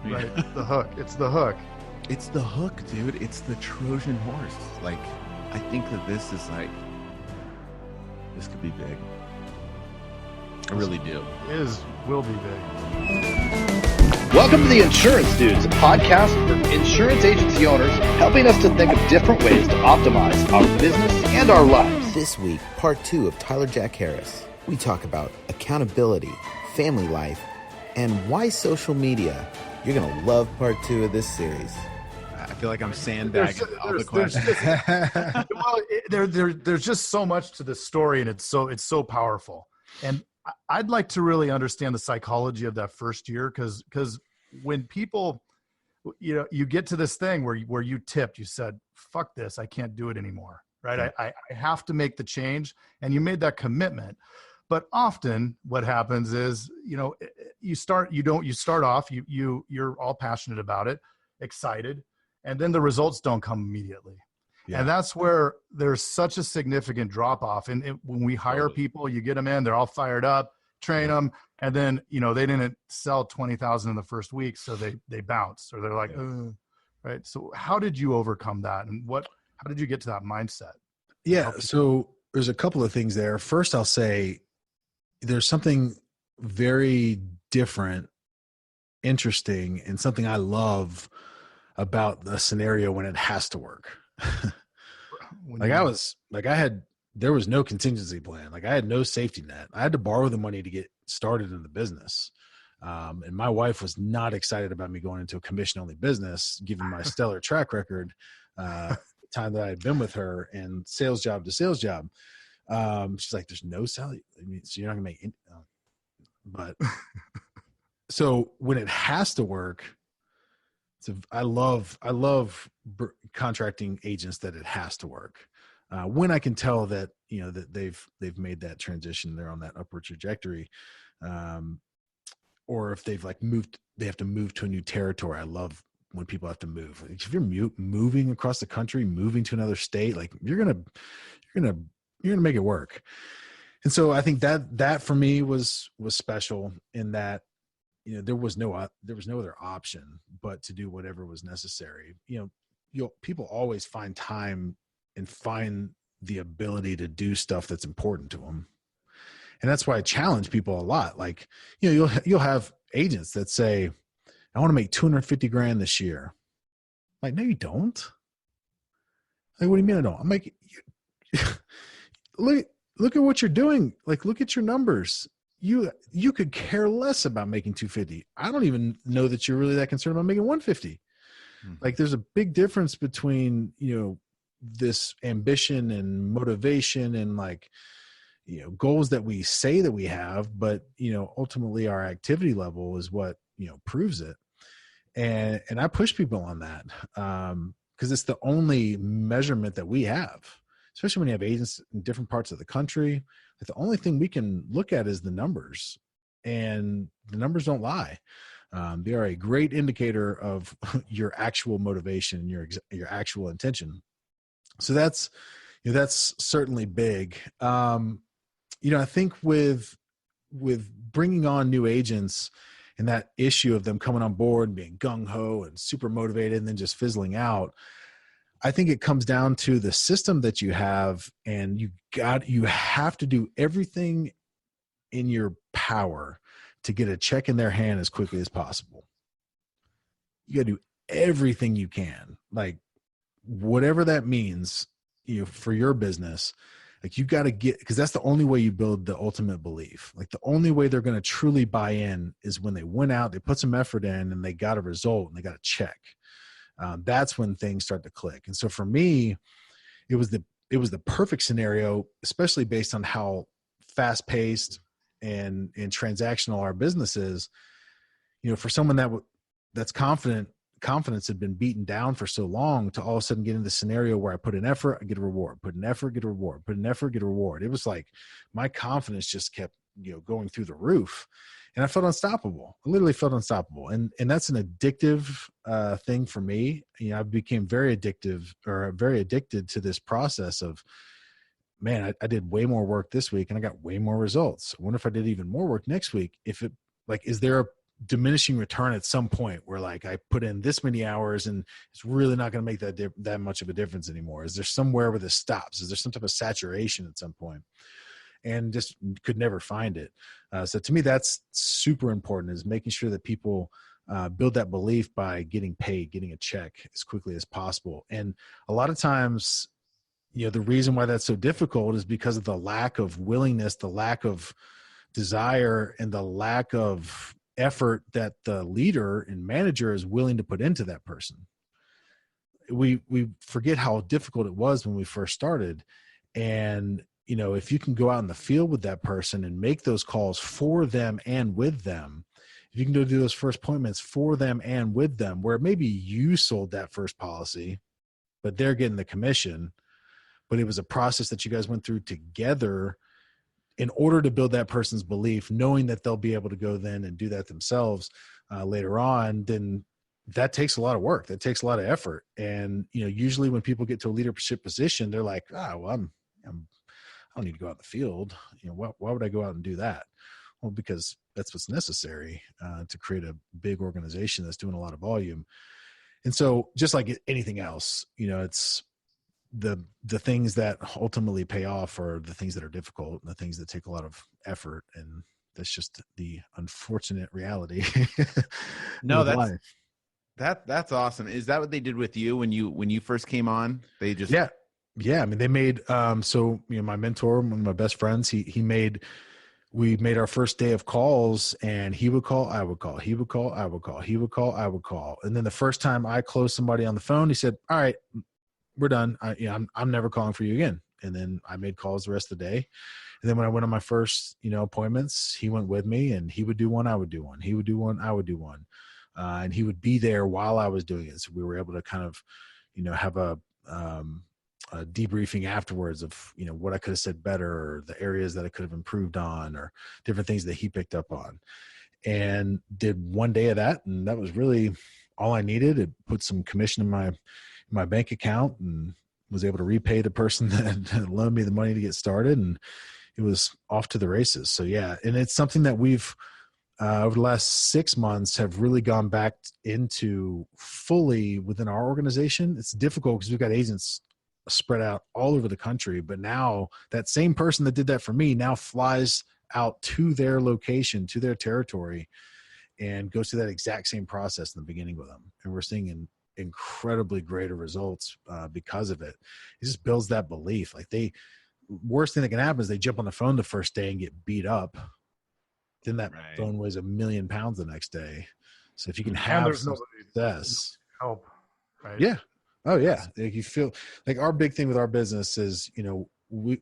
Right. The hook. It's the hook. It's the hook, dude. It's the Trojan horse. Like, I think that this is like, this could be big. I really do. Will be big. Welcome to the Insurance Dudes, a podcast for insurance agency owners, helping us to think of different ways to optimize our business and our lives. This week, part 2 of Tyler Jack Harris. We talk about accountability, family life, and why social media. You're going to love part 2 of this series. I feel like I'm sandbagging all the questions. There's just so much to this story, and it's so powerful. And I'd like to really understand the psychology of that first year, because when people, you get to this thing where you tipped, you said, "Fuck this, I can't do it anymore." Right? Yeah. I have to make the change, and you made that commitment. But often, what happens is, you start off, you're all passionate about it, excited, and then the results don't come immediately. Yeah. And that's where there's such a significant drop off. And when we hire people, you get them in, they're all fired up, train them, and then, they didn't sell 20,000 in the first week, so they bounce, or they're like, right. So how did you overcome that? And how did you get to that mindset? Yeah. So there's a couple of things there. First, I'll say there's something very different, interesting, and something I love about the scenario when it has to work. There was no contingency plan. Like, I had no safety net. I had to borrow the money to get started in the business. And my wife was not excited about me going into a commission only business, given my stellar track record, the time that I had been with her, and sales job to sales job. She's like, "There's no salary. So you're not gonna make it." But so when it has to work, I love contracting agents that it has to work. When I can tell that, that they've made that transition, they're on that upward trajectory. Or if they've they have to move to a new territory. I love when people have to move. If you're moving across the country, moving to another state, like you're going to make it work. And so I think that for me was special in that, there was no other option but to do whatever was necessary. People always find time and find the ability to do stuff that's important to them. And that's why I challenge people a lot. Like, you'll have agents that say, "I want to make $250,000 this year." I'm like, no, you don't. Like, what do you mean I don't? I'm like, look at what you're doing. Like, look at your numbers. You could care less about making 250. I don't even know that you're really that concerned about making 150. Like, there's a big difference between, this ambition and motivation and goals that we say that we have, but, ultimately our activity level is what, proves it. And I push people on that, because it's the only measurement that we have, especially when you have agents in different parts of the country. The only thing we can look at is the numbers, and the numbers don't lie. They are a great indicator of your actual motivation, your actual intention. So that's certainly big. I think with bringing on new agents and that issue of them coming on board and being gung-ho and super motivated and then just fizzling out, I think it comes down to the system that you have, and you have to do everything in your power to get a check in their hand as quickly as possible. You got to do everything you can, like whatever that means, for your business. Like, you got to because that's the only way you build the ultimate belief. Like, the only way they're going to truly buy in is when they went out, they put some effort in, and they got a result and they got a check. That's when things start to click. And so for me, it was the perfect scenario, especially based on how fast paced and transactional our business is. For someone that's confidence had been beaten down for so long, to all of a sudden get in the scenario where I put in effort, I get a reward, put in effort, get a reward, put in effort, get a reward. It was like my confidence just kept, going through the roof, and I felt unstoppable. I literally felt unstoppable. And that's an addictive thing for me. I became very addicted to this process of, man, I did way more work this week and I got way more results. I wonder if I did even more work next week. Is there diminishing return at some point where like I put in this many hours and it's really not going to make that much of a difference anymore? Is there somewhere where this stops? Is there some type of saturation at some point? And just could never find it. So to me, that's super important, is making sure that people build that belief by getting paid, getting a check as quickly as possible. And a lot of times, the reason why that's so difficult is because of the lack of willingness, the lack of desire, and the lack of effort that the leader and manager is willing to put into that person. We forget how difficult it was when we first started. And, if you can go out in the field with that person and make those calls for them and with them, if you can do those first appointments for them and with them, where maybe you sold that first policy, but they're getting the commission, but it was a process that you guys went through together in order to build that person's belief, knowing that they'll be able to go then and do that themselves later on, then that takes a lot of work. That takes a lot of effort. And, usually when people get to a leadership position, they're like, I don't need to go out in the field. Why would I go out and do that? Well, because that's what's necessary to create a big organization that's doing a lot of volume. And so just like anything else, it's the things that ultimately pay off are the things that are difficult and the things that take a lot of effort. And that's just the unfortunate reality. No, that's awesome. Is that what they did with you when you first came on? They just, yeah. I mean, they made, my mentor, one of my best friends, we made our first day of calls, and he would call, I would call, he would call, I would call, he would call, I would call. And then the first time I closed somebody on the phone, he said, all right, we're done. I'm never calling for you again. And then I made calls the rest of the day. And then when I went on my first, appointments, he went with me, and he would do one, I would do one. He would do one, I would do one. And he would be there while I was doing it. So we were able to kind of, have a debriefing afterwards of, what I could have said better, or the areas that I could have improved on, or different things that he picked up on, and did one day of that. And that was really all I needed. It put some commission in my bank account, and was able to repay the person that loaned me the money to get started. And it was off to the races. So yeah. And it's something that we've, over the last 6 months, have really gone back into fully within our organization. It's difficult because we've got agents spread out all over the country, but now that same person that did that for me now flies out to their location, to their territory, and goes through that exact same process in the beginning with them. And we're seeing incredibly greater results because of it. It just builds that belief. Like worst thing that can happen is they jump on the phone the first day and get beat up. Then that phone weighs 1,000,000 pounds the next day. So if you can have some success, help, right? Yeah. Oh yeah. Like you feel like our big thing with our business is, we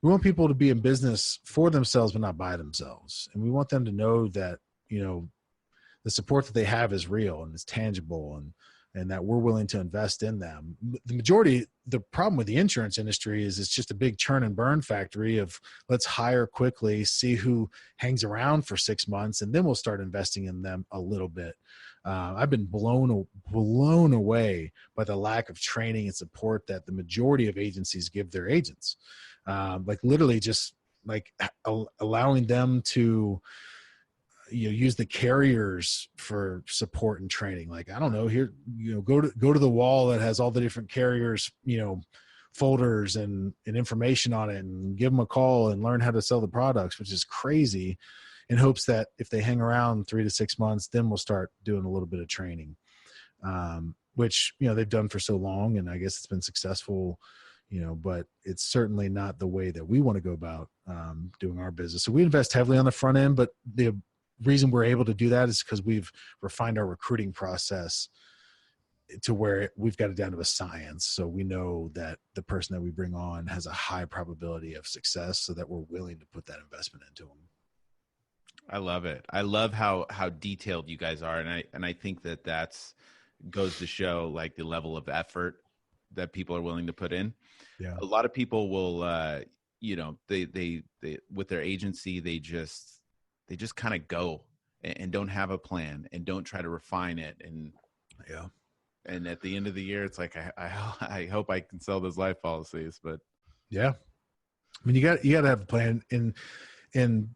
want people to be in business for themselves, but not by themselves. And we want them to know that, the support that they have is real and it's tangible, and that we're willing to invest in them. The problem with the insurance industry is it's just a big churn and burn factory of let's hire quickly, see who hangs around for 6 months, and then we'll start investing in them a little bit. I've been blown away by the lack of training and support that the majority of agencies give their agents. Like literally just like allowing them to, use the carriers for support and training. Like, I don't know, here, go to the wall that has all the different carriers, folders and information on it, and give them a call and learn how to sell the products, which is crazy, in hopes that if they hang around 3 to 6 months, then we'll start doing a little bit of training, which, they've done for so long. And I guess it's been successful, but it's certainly not the way that we want to go about doing our business. So we invest heavily on the front end, but the reason we're able to do that is because we've refined our recruiting process to where we've got it down to a science. So we know that the person that we bring on has a high probability of success, so that we're willing to put that investment into them. I love it. I love how detailed you guys are. And I think that's goes to show like the level of effort that people are willing to put in. Yeah. A lot of people will, they with their agency, they just kind of go and don't have a plan and don't try to refine it. And and at the end of the year, it's like, I hope I can sell those life policies, but yeah, I mean, you got to have a plan. And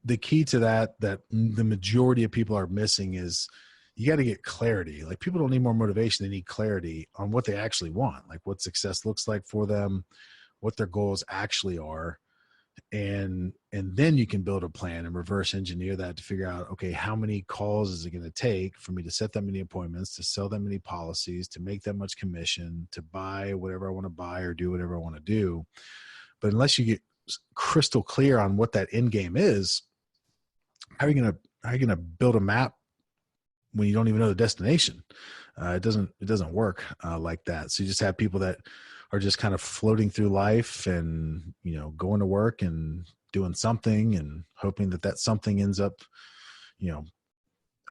the key to that the majority of people are missing is you got to get clarity. Like, people don't need more motivation. They need clarity on what they actually want, like what success looks like for them, what their goals actually are. And then you can build a plan and reverse engineer that to figure out, okay, how many calls is it going to take for me to set that many appointments, to sell that many policies, to make that much commission, to buy whatever I want to buy or do whatever I want to do. But unless you get crystal clear on what that end game is, how are you going to build a map when you don't even know the destination? It doesn't work like that. So you just have people that are just kind of floating through life and, going to work and doing something and hoping that something ends up,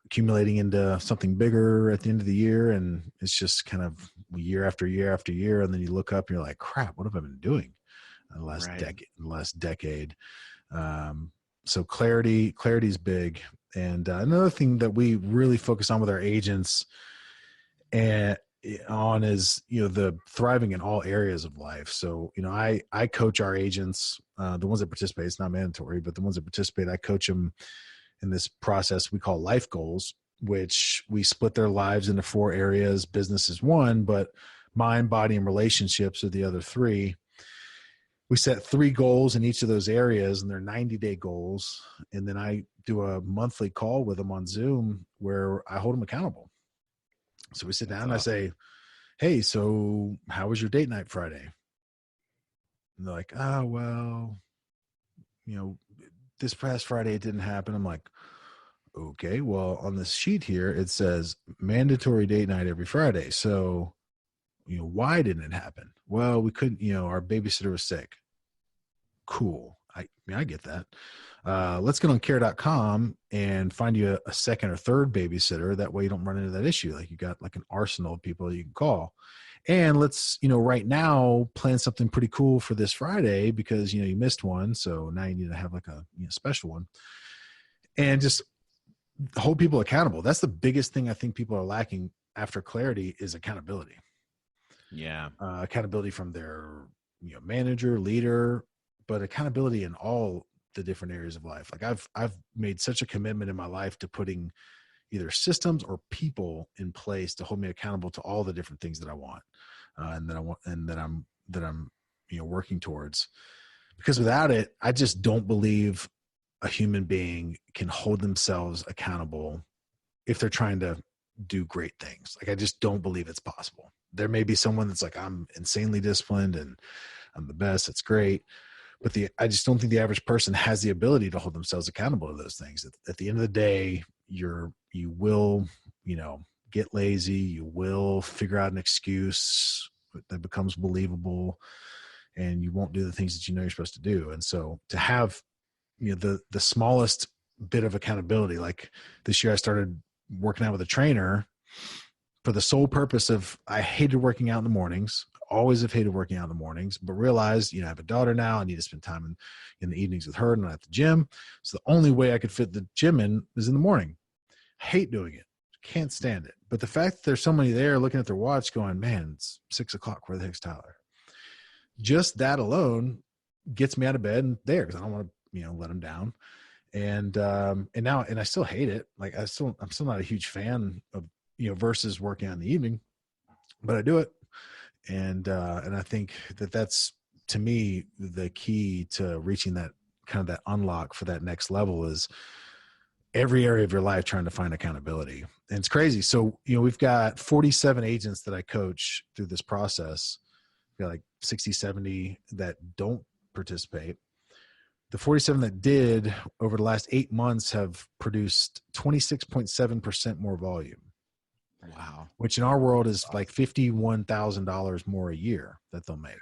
accumulating into something bigger at the end of the year. And it's just kind of year after year after year. And then you look up and you're like, crap, what have I been doing in the last decade? So clarity is big. And another thing that we really focus on with our agents is, the thriving in all areas of life. So, I coach our agents, the ones that participate. It's not mandatory, but the ones that participate, I coach them in this process we call life goals, which we split their lives into 4 areas. Business is one, but mind, body, and relationships are the other 3. We set 3 goals in each of those areas, and they're 90-day goals. And then I do a monthly call with them on Zoom where I hold them accountable. So we sit down and I say, hey, so how was your date night Friday? And they're like, oh, well, this past Friday it didn't happen. I'm like, okay, well, on this sheet here, it says mandatory date night every Friday. So, why didn't it happen? Well, we couldn't, our babysitter was sick. Cool. I get that. Let's get on care.com and find you a second or third babysitter. That way you don't run into that issue. Like, you got like an arsenal of people you can call. And let's, right now plan something pretty cool for this Friday because, you missed one. So now you need to have like a special one, and just hold people accountable. That's the biggest thing I think people are lacking after clarity is accountability. Yeah. Accountability from their, manager, leader, but accountability in all the different areas of life. Like, I've made such a commitment in my life to putting either systems or people in place to hold me accountable to all the different things that I want, and that I'm working towards. Because without it, I just don't believe a human being can hold themselves accountable if they're trying to do great things. Like, I just don't believe it's possible. There may be someone that's like, I'm insanely disciplined and I'm the best. It's great. But I just don't think the average person has the ability to hold themselves accountable to those things. At the end of the day, you will, get lazy. You will figure out an excuse that becomes believable, and you won't do the things that you're supposed to do. And so to have, the smallest bit of accountability, like this year I started working out with a trainer for the sole purpose of, I hated working out in the mornings. Always have hated working out in the mornings, but realized, I have a daughter now. I need to spend time in the evenings with her and not at the gym. So the only way I could fit the gym in is in the morning. I hate doing it. Can't stand it. But the fact that there's somebody there looking at their watch going, man, it's 6:00. Where the heck's Tyler? Just that alone gets me out of bed and there, because I don't want to, let him down. And I still hate it. Like, I'm still not a huge fan of, versus working out in the evening, but I do it. And I think that's, to me, the key to reaching that kind of that unlock for that next level is every area of your life trying to find accountability. And it's crazy. So, we've got 47 agents that I coach through this process. We've got like 60, 70 that don't participate. The 47 that did over the last 8 months have produced 26.7% more volume. Wow. Which in our world is like $51,000 more a year that they'll make.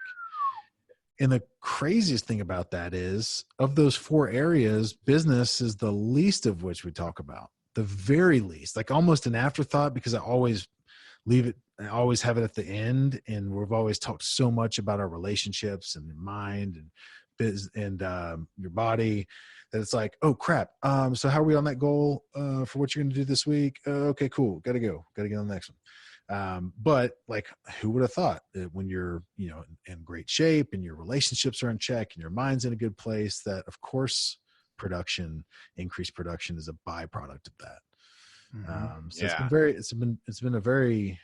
And the craziest thing about that is, of those 4 areas, business is the least of which we talk about. The very least, like almost an afterthought, because I always have it at the end. And we've always talked so much about our relationships and mind and business and your body, that it's like, oh crap. So how are we on that goal for what you're going to do this week? Okay, cool. Got to get on the next one. But like, who would have thought that when you're, in great shape and your relationships are in check and your mind's in a good place, that of course production, increased production is a byproduct of that. So Yeah. it's been a very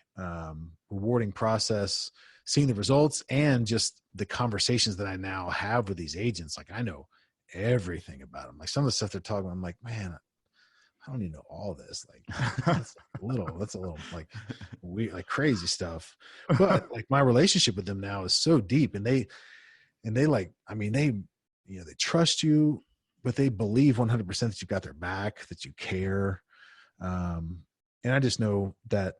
rewarding process, seeing the results and just the conversations that I now have with these agents. Like, I know everything about them. Like, some of the stuff they're talking about, I'm like, man, I don't even know all this. Like, that's a little like weird, like crazy stuff. But like, my relationship with them now is so deep, and they like, I mean, they trust you, but they believe 100% that you've got their back, that you care. And I just know that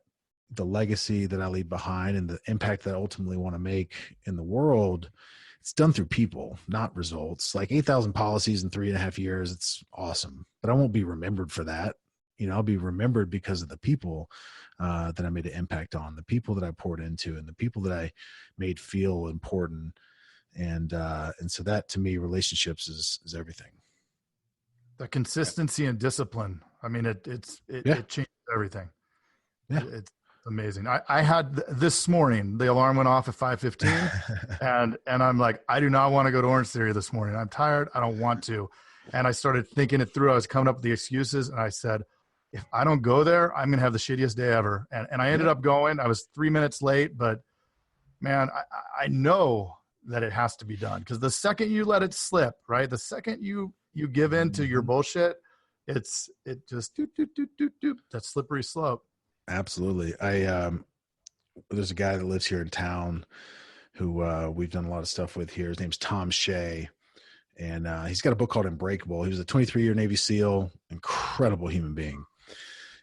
the legacy that I leave behind and the impact that I ultimately want to make in the world, it's done through people, not results. Like 8,000 policies in 3.5 years. It's awesome, but I won't be remembered for that. I'll be remembered because of the people that I made an impact on, the people that I poured into, and the people that I made feel important. And so that, to me, relationships is everything. The consistency and discipline. I mean, it changes everything. Yeah. It's amazing. I had this morning, the alarm went off at 5:15 and I'm like, I do not want to go to Orange Theory this morning. I'm tired. I don't want to. And I started thinking it through. I was coming up with the excuses, and I said, if I don't go there, I'm going to have the shittiest day ever. And I ended up going. I was 3 minutes late, but man, I know that it has to be done, because the second you let it slip, right? The second you give in to your bullshit, it just that slippery slope. Absolutely. There's a guy that lives here in town who we've done a lot of stuff with here. His name's Tom Shea, and he's got a book called Unbreakable. He was a 23-year Navy SEAL, incredible human being.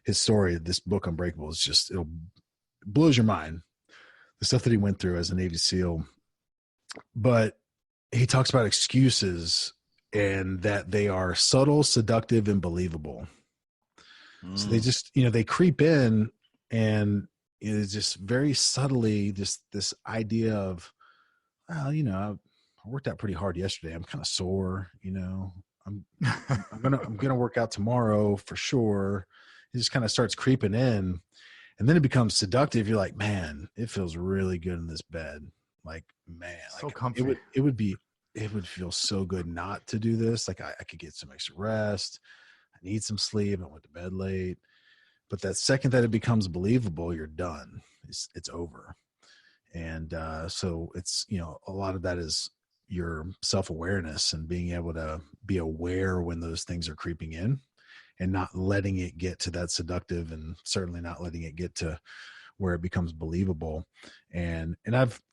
His story, this book Unbreakable, is just, it blows your mind, the stuff that he went through as a Navy SEAL. But he talks about excuses, and that they are subtle, seductive, and believable. So they just, they creep in, and it's just very subtly this idea of, well, I worked out pretty hard yesterday. I'm kind of sore, I'm gonna work out tomorrow for sure. It just kind of starts creeping in, and then it becomes seductive. You're like, man, it feels really good in this bed. Like, man, so like comfy. it would feel so good not to do this. Like, I could get some extra rest. I need some sleep. I went to bed late. But that second that it becomes believable, you're done. It's over. And so it's, a lot of that is your self-awareness and being able to be aware when those things are creeping in, and not letting it get to that seductive, and certainly not letting it get to where it becomes believable. And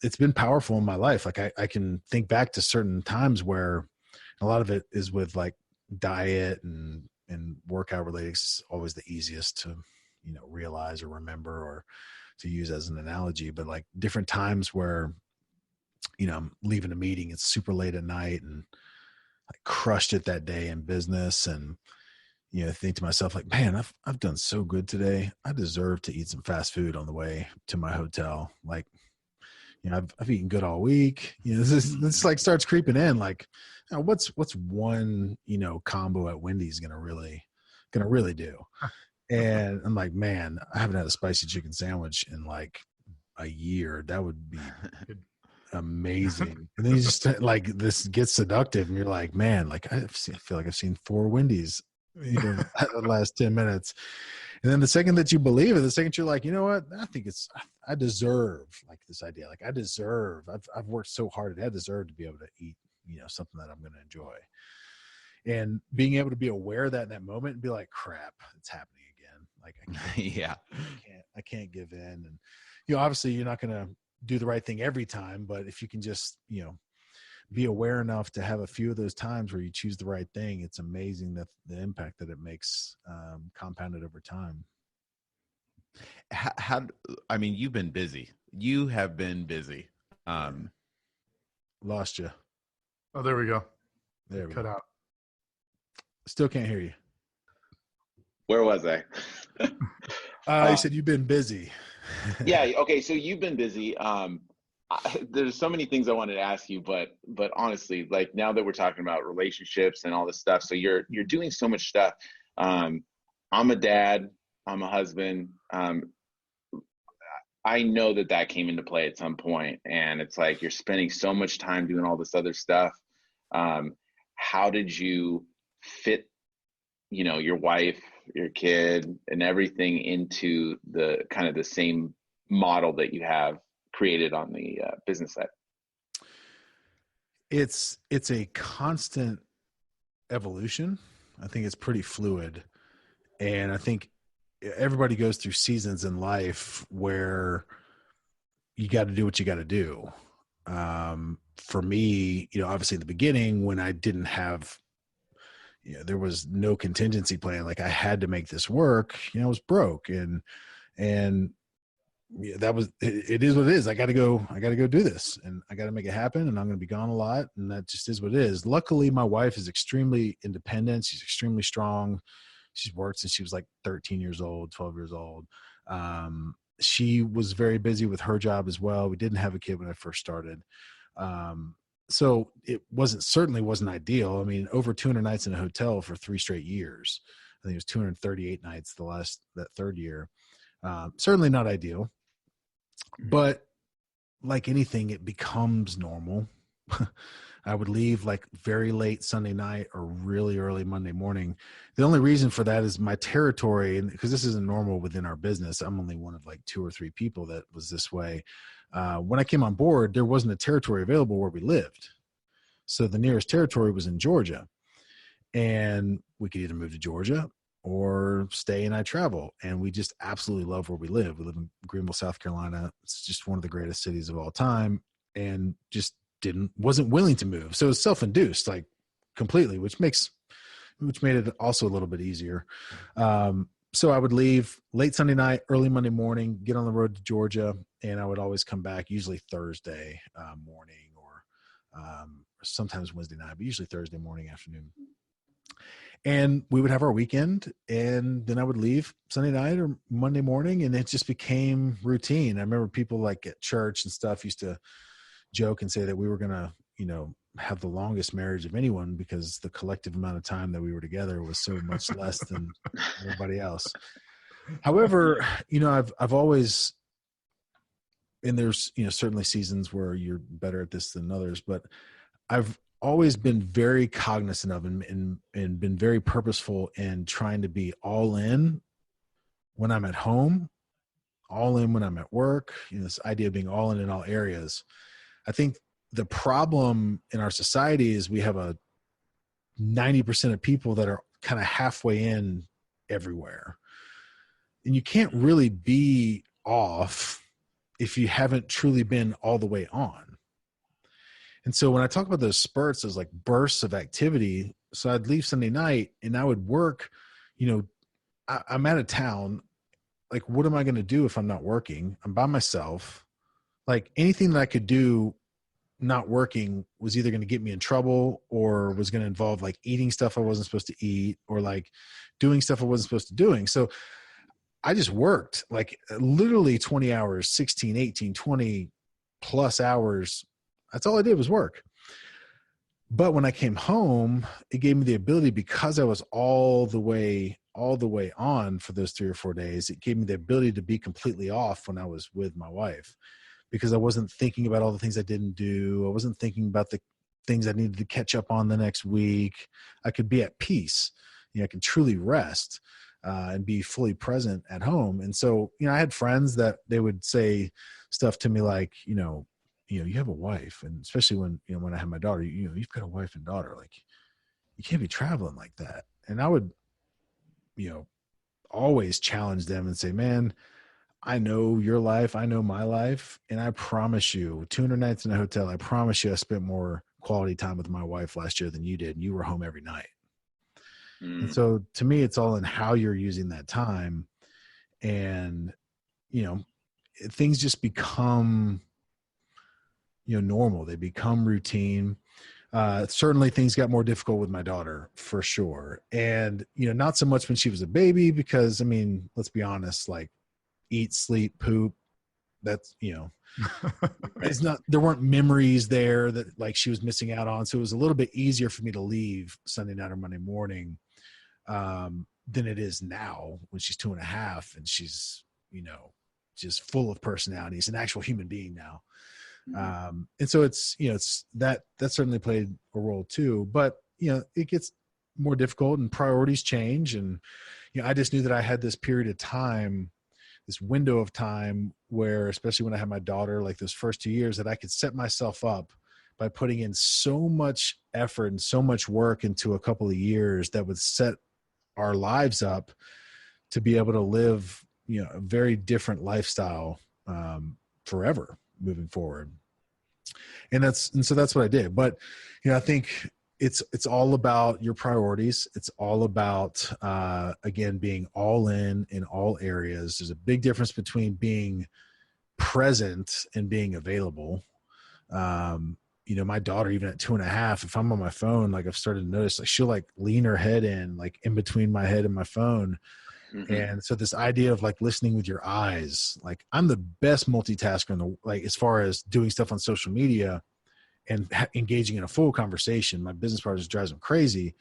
it's been powerful in my life. Like, I can think back to certain times where a lot of it is with like diet and workout related. It's always the easiest to, realize or remember or to use as an analogy, but like different times where, I'm leaving a meeting, it's super late at night, and I crushed it that day in business, and think to myself, like, man, I've done so good today. I deserve to eat some fast food on the way to my hotel. Like, I've eaten good all week. This like starts creeping in. Like, what's one combo at Wendy's gonna really do? And I'm like, man, I haven't had a spicy chicken sandwich in like a year. That would be amazing. And then you just like, this gets seductive, and you're like, man, like I feel like I've seen 4 Wendy's the last 10 minutes. And then the second that you believe it, the second you're like, you know what, I deserve, like, this idea, like I've worked so hard, I deserve to be able to eat something that I'm going to enjoy. And being able to be aware of that in that moment and be like, crap, it's happening again. Like, I can't give in. And obviously you're not going to do the right thing every time, but if you can just be aware enough to have a few of those times where you choose the right thing, it's amazing that the impact that it makes, compounded over time. I mean, you've been busy. You have been busy. Lost you. Oh, there we go. There we Cut go. out. Still can't hear you. Where was I? You said you've been busy. Yeah. Okay. So you've been busy. There's so many things I wanted to ask you, but honestly, like, now that we're talking about relationships and all this stuff, so you're doing so much stuff. I'm a dad. I'm a husband. I know that came into play at some point, and it's like you're spending so much time doing all this other stuff. How did you fit, your wife, your kid, and everything into the kind of the same model that you have created on the business side? It's a constant evolution. I think it's pretty fluid. And I think everybody goes through seasons in life where you got to do what you got to do. For me, obviously in the beginning when I didn't have, there was no contingency plan. Like I had to make this work, I was broke and that was, it is what it is. I got to go do this and I got to make it happen and I'm going to be gone a lot. And that just is what it is. Luckily, my wife is extremely independent. She's extremely strong. She's worked since she was like 13 years old, 12 years old. She was very busy with her job as well. We didn't have a kid when I first started. So it certainly wasn't ideal. I mean, over 200 nights in a hotel for 3 straight years. I think it was 238 nights that third year. Certainly not ideal, but like anything, it becomes normal. I would leave like very late Sunday night or really early Monday morning. The only reason for that is my territory, and because this isn't normal within our business, I'm only one of like 2 or 3 people that was this way. When I came on board, there wasn't a territory available where we lived. So the nearest territory was in Georgia, and we could either move to Georgia or stay and I travel. And we just absolutely love where we live. We live in Greenville, South Carolina. It's just one of the greatest cities of all time, and just wasn't willing to move. So it was self-induced, like completely, which made it also a little bit easier. So I would leave late Sunday night, early Monday morning, get on the road to Georgia, and I would always come back usually Thursday morning or sometimes Wednesday night, but usually Thursday morning, afternoon. And we would have our weekend, and then I would leave Sunday night or Monday morning, and it just became routine. I remember people like at church and stuff used to joke and say that we were going to, have the longest marriage of anyone because the collective amount of time that we were together was so much less than everybody else. However, I've always, and there's, certainly seasons where you're better at this than others, but I've always been very cognizant of and been very purposeful in trying to be all in when I'm at home, all in when I'm at work, this idea of being all in all areas. I think the problem in our society is we have 90% of people that are kind of halfway in everywhere. And you can't really be off if you haven't truly been all the way on. And so when I talk about those spurts, those like bursts of activity, so I'd leave Sunday night and I would work, I'm out of town. Like, what am I going to do if I'm not working? I'm by myself. Like anything that I could do not working was either going to get me in trouble or was going to involve like eating stuff I wasn't supposed to eat or like doing stuff I wasn't supposed to doing. So I just worked like literally 20 hours, 16, 18, 20 plus hours. That's all I did was work. But when I came home, it gave me the ability, because I was all the way on for those 3 or 4 days, it gave me the ability to be completely off when I was with my wife, because I wasn't thinking about all the things I didn't do. I wasn't thinking about the things I needed to catch up on the next week. I could be at peace. I could truly rest and be fully present at home. And so, I had friends that they would say stuff to me like, you have a wife, and especially when I had my daughter, you've got a wife and daughter, like you can't be traveling like that. And I would, always challenge them and say, man, I know your life. I know my life. And I promise you 200 nights in a hotel, I promise you I spent more quality time with my wife last year than you did. And you were home every night. And so to me, it's all in how you're using that time. And, things just become, normal. They become routine. Certainly things got more difficult with my daughter for sure. And, not so much when she was a baby, because let's be honest, like eat, sleep, poop, that's, it's not, there weren't memories there that like she was missing out on. So it was a little bit easier for me to leave Sunday night or Monday morning than it is now when she's 2.5 and she's, just full of personality. He's an actual human being now. And so it's, it's that certainly played a role too, but it gets more difficult, and priorities change. And, I just knew that I had this period of time, this window of time where, especially when I had my daughter, like those first 2 years, that I could set myself up by putting in so much effort and so much work into a couple of years that would set our lives up to be able to live, a very different lifestyle forever moving forward. And so that's what I did. But, I think it's all about your priorities. It's all about, again, being all in all areas. There's a big difference between being present and being available. My daughter, even at 2.5, if I'm on my phone, like I've started to notice, like she'll like lean her head in, like in between my head and my phone. Mm-hmm. And so this idea of like listening with your eyes, like I'm the best multitasker as far as doing stuff on social media and engaging in a full conversation. My business partners drives them crazy,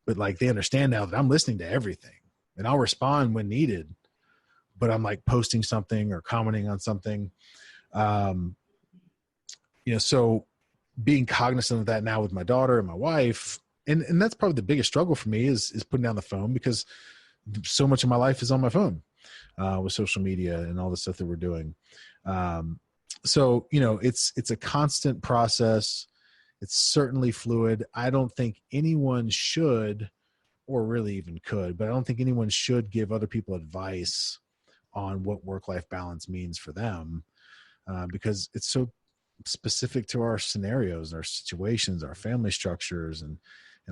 but like they understand now that I'm listening to everything and I'll respond when needed, but I'm like posting something or commenting on something. So being cognizant of that now with my daughter and my wife, and that's probably the biggest struggle for me is putting down the phone, because so much of my life is on my phone with social media and all the stuff that we're doing. So, it's a constant process. It's certainly fluid. I don't think anyone should, or really even could, but I don't think anyone should give other people advice on what work-life balance means for them, because it's so specific to our scenarios, our situations, our family structures, and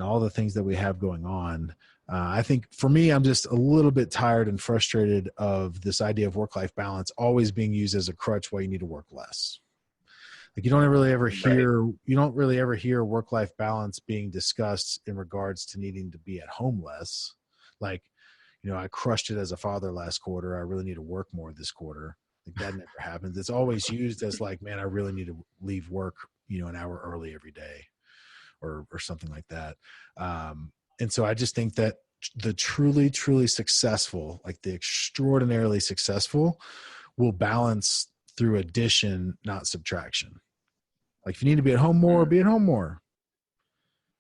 all the things that we have going on. I think for me, I'm just a little bit tired and frustrated of this idea of work-life balance always being used as a crutch while you need to work less. Like you don't really ever hear work-life balance being discussed in regards to needing to be at home less. Like, I crushed it as a father last quarter. I really need to work more this quarter. Like that never happens. It's always used as like, man, I really need to leave work, an hour early every day or something like that. And so I just think that the truly, truly successful, like the extraordinarily successful, will balance through addition, not subtraction. Like if you need to be at home more, be at home more.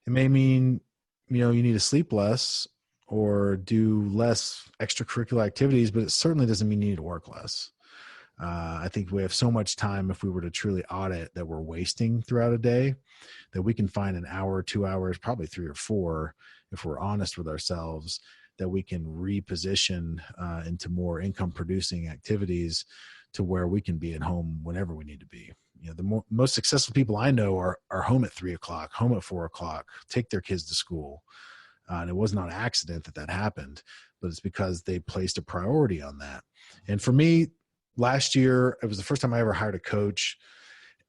It may mean, you need to sleep less or do less extracurricular activities, but it certainly doesn't mean you need to work less. I think we have so much time, if we were to truly audit, that we're wasting throughout a day, that we can find an hour, 2 hours, probably 3 or 4, if we're honest with ourselves, that we can reposition into more income producing activities to where we can be at home whenever we need to be. The most successful people I know are home at 3 o'clock, home at 4 o'clock, take their kids to school. And it wasn't on accident that happened, but it's because they placed a priority on that. And for me, last year, it was the first time I ever hired a coach,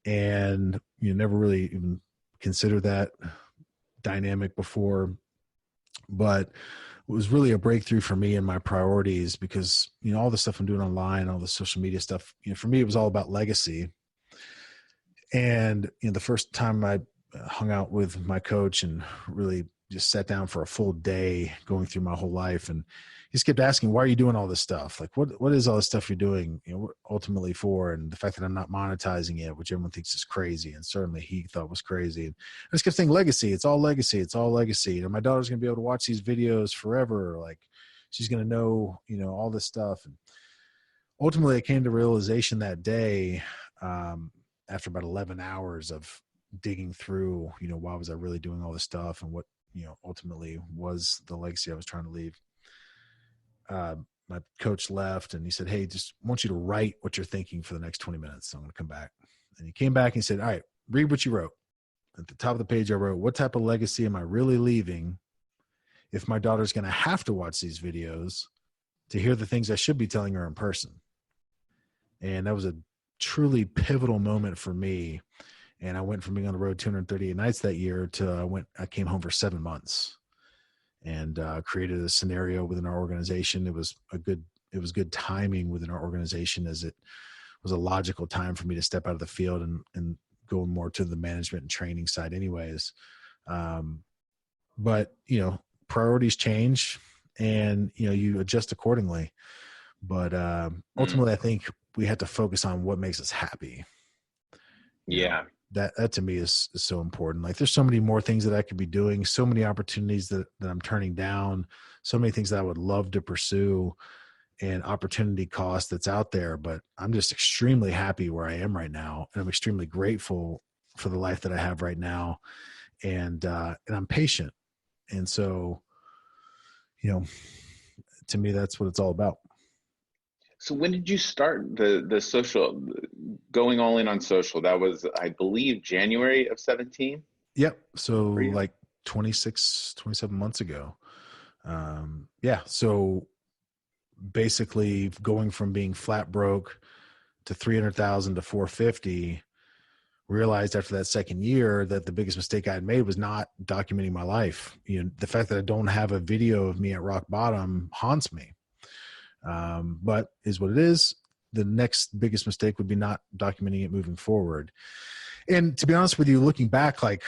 and never really even considered that dynamic before. But it was really a breakthrough for me and my priorities, because all the stuff I'm doing online, all the social media stuff, for me, it was all about legacy. And the first time I hung out with my coach and really just sat down for a full day going through my whole life, and he just kept asking, why are you doing all this stuff? Like, what is all this stuff you're doing, ultimately for? And the fact that I'm not monetizing it, which everyone thinks is crazy, and certainly he thought was crazy. And I just kept saying, legacy, it's all legacy. It's all legacy. My daughter's going to be able to watch these videos forever. Like she's going to know, all this stuff. And ultimately I came to realization that day, after about 11 hours of digging through, why was I really doing all this stuff, and what, ultimately was the legacy I was trying to leave. My coach left, and he said, hey, just want you to write what you're thinking for the next 20 minutes. So I'm going to come back. And he came back and he said, all right, read what you wrote. At the top of the page, I wrote, what type of legacy am I really leaving if my daughter's going to have to watch these videos to hear the things I should be telling her in person? And that was a truly pivotal moment for me. And I went from being on the road 238 nights that year to I came home for 7 months, and created a scenario within our organization. It was good timing within our organization, as it was a logical time for me to step out of the field and go more to the management and training side anyways. But, priorities change, and, you adjust accordingly. But ultimately, I think we have to focus on what makes us happy. Yeah. that to me is so important. Like there's so many more things that I could be doing, so many opportunities that I'm turning down, so many things that I would love to pursue, and opportunity cost that's out there. But I'm just extremely happy where I am right now. And I'm extremely grateful for the life that I have right now. And I'm patient. And so, to me, that's what it's all about. So when did you start the social, going all in on social? That was, I believe, January of 17. Yep. So like 27 months ago. Yeah. So basically going from being flat broke to 300,000 to 450, realized after that second year that the biggest mistake I had made was not documenting my life. The fact that I don't have a video of me at rock bottom haunts me. But is what it is. The next biggest mistake would be not documenting it moving forward. And to be honest with you, looking back, like,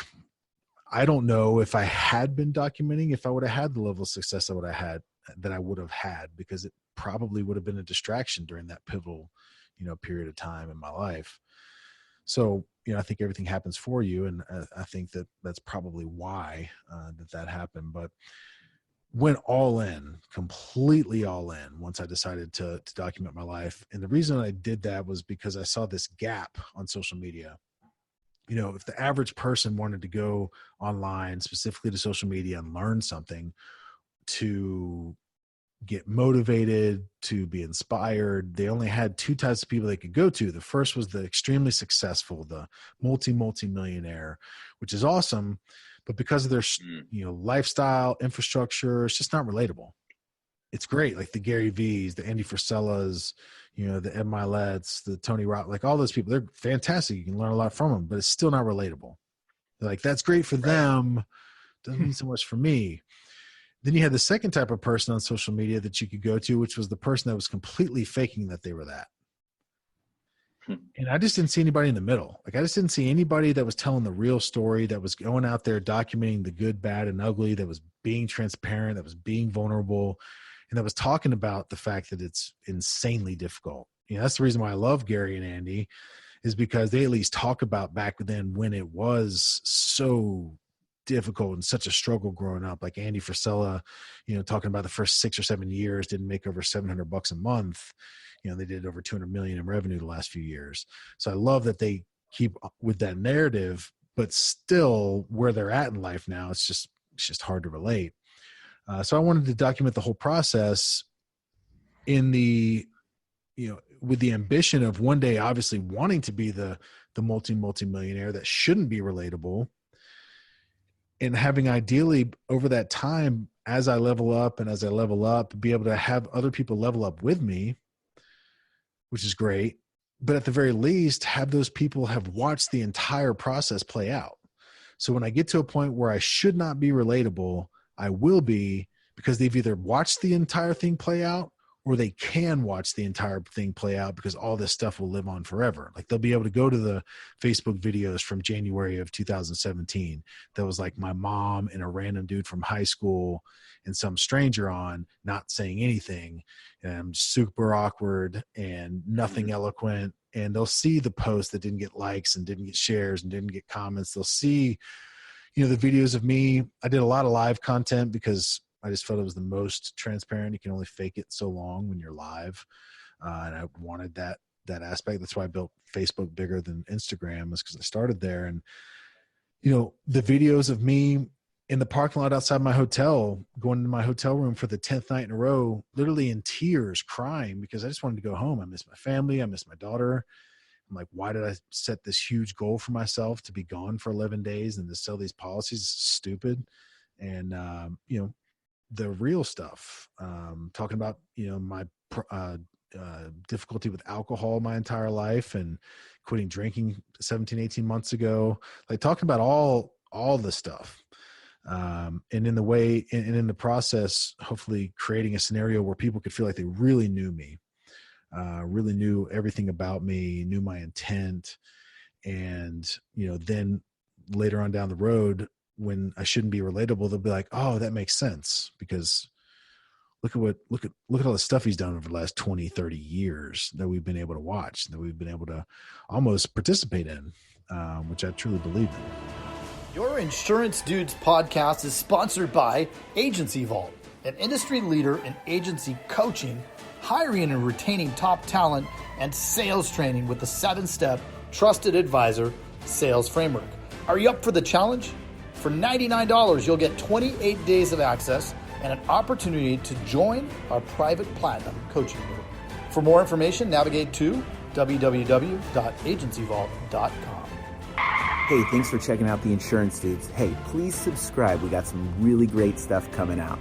I don't know if I had been documenting, if I would have had the level of success that I would have had, because it probably would have been a distraction during that pivotal, period of time in my life. So, I think everything happens for you. And I think that that's probably why that happened. But went all in, completely all in once I decided to document my life. And the reason I did that was because I saw this gap on social media. If the average person wanted to go online, specifically to social media, and learn something, to get motivated, to be inspired, they only had two types of people they could go to. The first was the extremely successful, the multi-millionaire, which is awesome. But because of their, lifestyle, infrastructure, it's just not relatable. It's great. Like the Gary V's, the Andy Frisellas, the Ed Milet's, the Tony Rock, like all those people, they're fantastic. You can learn a lot from them, but it's still not relatable. They're like, that's great for them. Doesn't mean so much for me. Then you had the second type of person on social media that you could go to, which was the person that was completely faking that they were that. And I just didn't see anybody in the middle. Like I just didn't see anybody that was telling the real story, that was going out there documenting the good, bad, and ugly, that was being transparent, that was being vulnerable, and that was talking about the fact that it's insanely difficult. That's the reason why I love Gary and Andy, is because they at least talk about back then when it was so difficult and such a struggle growing up. Like Andy Frisella, talking about the first 6 or 7 years, didn't make over $700 a month. They did over 200 million in revenue the last few years. So I love that they keep with that narrative, but still where they're at in life now, it's just hard to relate. So I wanted to document the whole process in the, with the ambition of one day, obviously wanting to be the multi-millionaire that shouldn't be relatable, and having ideally over that time, as I level up, be able to have other people level up with me, which is great. But at the very least, have those people have watched the entire process play out. So when I get to a point where I should not be relatable, I will be, because they've either watched the entire thing play out, or they can watch the entire thing play out, because all this stuff will live on forever. Like they'll be able to go to the Facebook videos from January of 2017. That was like my mom and a random dude from high school and some stranger on, not saying anything. And I'm super awkward and nothing eloquent. And they'll see the post that didn't get likes and didn't get shares and didn't get comments. They'll see, the videos of me. I did a lot of live content because I just felt it was the most transparent. You can only fake it so long when you're live. And I wanted that aspect. That's why I built Facebook bigger than Instagram, is because I started there. And, the videos of me in the parking lot outside my hotel, going to my hotel room for the 10th night in a row, literally in tears, crying because I just wanted to go home. I miss my family. I miss my daughter. I'm like, why did I set this huge goal for myself to be gone for 11 days and to sell these policies? It's stupid. And, the real stuff, talking about, my difficulty with alcohol my entire life and quitting drinking 17, 18 months ago, like talking about all the stuff. And in the way, and in the process, hopefully creating a scenario where people could feel like they really knew me, really knew everything about me, knew my intent. And, then later on down the road, when I shouldn't be relatable, they'll be like, oh, that makes sense, because look at all the stuff he's done over the last 20, 30 years that we've been able to watch, that we've been able to almost participate in, which I truly believe in. Your Insurance Dudes podcast is sponsored by Agency Vault, an industry leader in agency coaching, hiring and retaining top talent, and sales training with the 7-step trusted advisor sales framework. Are you up for the challenge? For $99, you'll get 28 days of access and an opportunity to join our private platinum coaching group. For more information, navigate to www.agencyvault.com. Hey, thanks for checking out the Insurance Dudes. Hey, please subscribe. We got some really great stuff coming out.